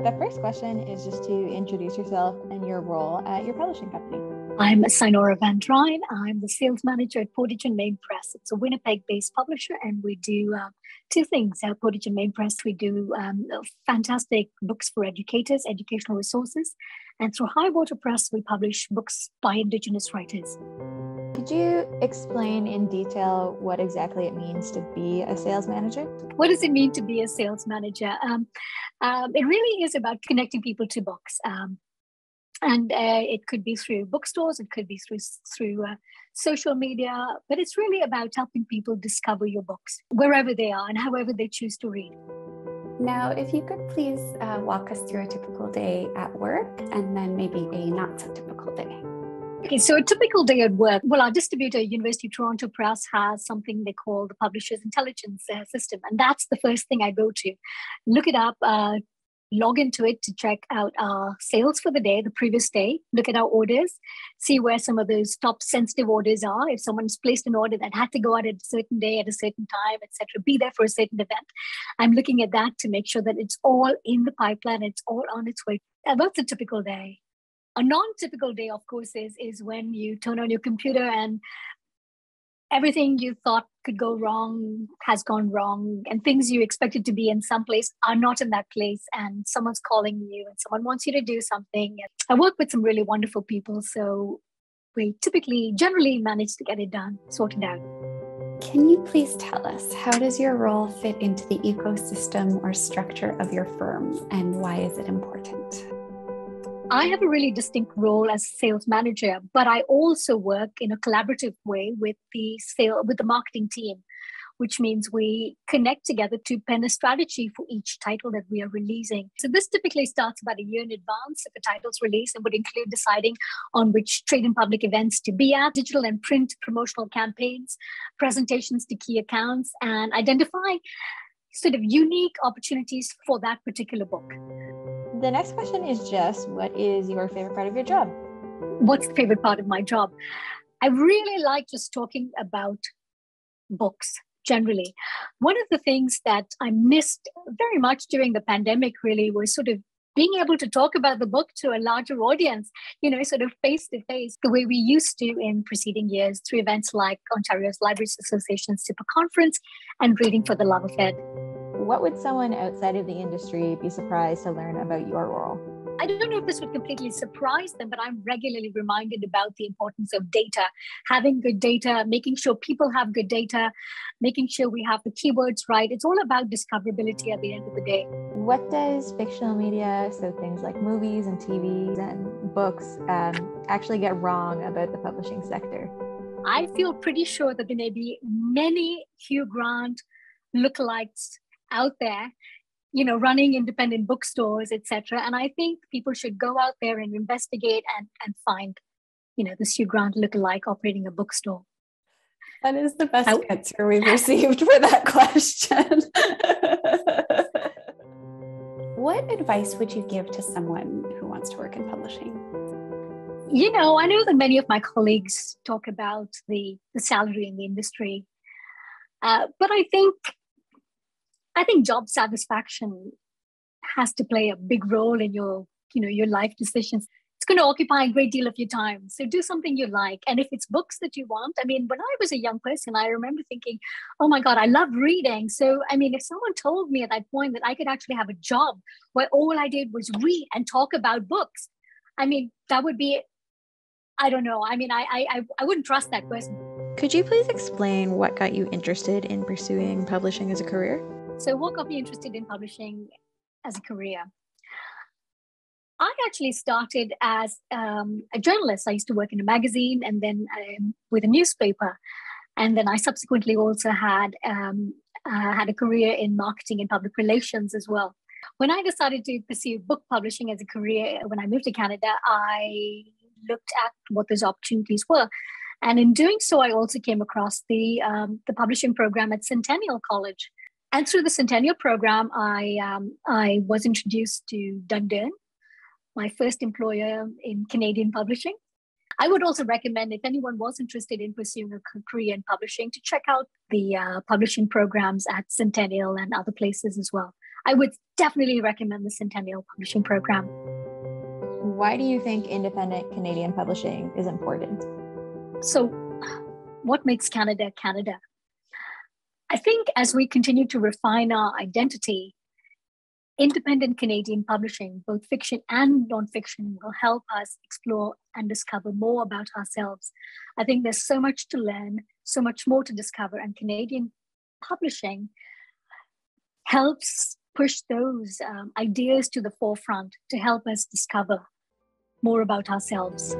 The first question is just to introduce yourself and your role at your publishing company. I'm Synora Van Drine. I'm the sales manager at Portage and Main Press. It's a Winnipeg-based publisher, and we do two things at Portage and Main Press. We do fantastic books for educators, educational resources, and through High Water Press, we publish books by Indigenous writers. Could you explain in detail what exactly it means to be a sales manager? What does it mean to be a sales manager? It really is about connecting people to books. And it could be through bookstores, it could be through social media, but it's really about helping people discover your books wherever they are and however they choose to read. Now, if you could please walk us through a typical day at work and then maybe a not so typical day. Okay, so a typical day at work. Well, our distributor, University of Toronto Press, has something they call the Publishers Intelligence System. And that's the first thing I go to. Look it up, log into it to check out our sales for the day, the previous day, look at our orders, see where some of those top sensitive orders are. If someone's placed an order that had to go out at a certain day, at a certain time, etc., be there for a certain event. I'm looking at that to make sure that it's all in the pipeline, it's all on its way. That's a typical day. A non-typical day, of course, is when you turn on your computer and everything you thought could go wrong has gone wrong, and things you expected to be in some place are not in that place, and someone's calling you and someone wants you to do something. I work with some really wonderful people, so we generally manage to get it done, sorted out. Can you please tell us, how does your role fit into the ecosystem or structure of your firm, and why is it important? I have a really distinct role as a sales manager, but I also work in a collaborative way with the marketing team, which means we connect together to pen a strategy for each title that we are releasing. So this typically starts about a year in advance if a title's released, and would include deciding on which trade and public events to be at, digital and print promotional campaigns, presentations to key accounts, and identify sort of unique opportunities for that particular book. The next question is just, what is your favorite part of your job? What's the favorite part of my job? I really like just talking about books generally. One of the things that I missed very much during the pandemic really was sort of being able to talk about the book to a larger audience, sort of face to face, the way we used to in preceding years through events like Ontario's Libraries Association's Super Conference and Reading for the Love of Ed. What would someone outside of the industry be surprised to learn about your role? I don't know if this would completely surprise them, but I'm regularly reminded about the importance of data, having good data, making sure people have good data, making sure we have the keywords right. It's all about discoverability at the end of the day. What does fictional media, so things like movies and TV and books, actually get wrong about the publishing sector? I feel pretty sure that there may be many Hugh Grant lookalikes out there, running independent bookstores, etc. And I think people should go out there and investigate and find, this Hugh Grant lookalike operating a bookstore. That is the best answer we've received for that question. What advice would you give to someone who wants to work in publishing? I know that many of my colleagues talk about the salary in the industry, but I think job satisfaction has to play a big role in your life decisions. It's going to occupy a great deal of your time. So do something you like. And if it's books that you want, when I was a young person, I remember thinking, oh my God, I love reading. So, if someone told me at that point that I could actually have a job where all I did was read and talk about books, that would be, I don't know. I wouldn't trust that person. Could you please explain what got you interested in pursuing publishing as a career? So what got me interested in publishing as a career? I actually started as a journalist. I used to work in a magazine and then with a newspaper. And then I subsequently also had a career in marketing and public relations as well. When I decided to pursue book publishing as a career, when I moved to Canada, I looked at what those opportunities were. And in doing so, I also came across the publishing program at Centennial College. And through the Centennial program, I was introduced to Dundurn, my first employer in Canadian publishing. I would also recommend, if anyone was interested in pursuing a career in publishing, to check out the publishing programs at Centennial and other places as well. I would definitely recommend the Centennial Publishing Program. Why do you think independent Canadian publishing is important? So, what makes Canada Canada? I think as we continue to refine our identity, independent Canadian publishing, both fiction and nonfiction, will help us explore and discover more about ourselves. I think there's so much to learn, so much more to discover, and Canadian publishing helps push those ideas to the forefront to help us discover more about ourselves.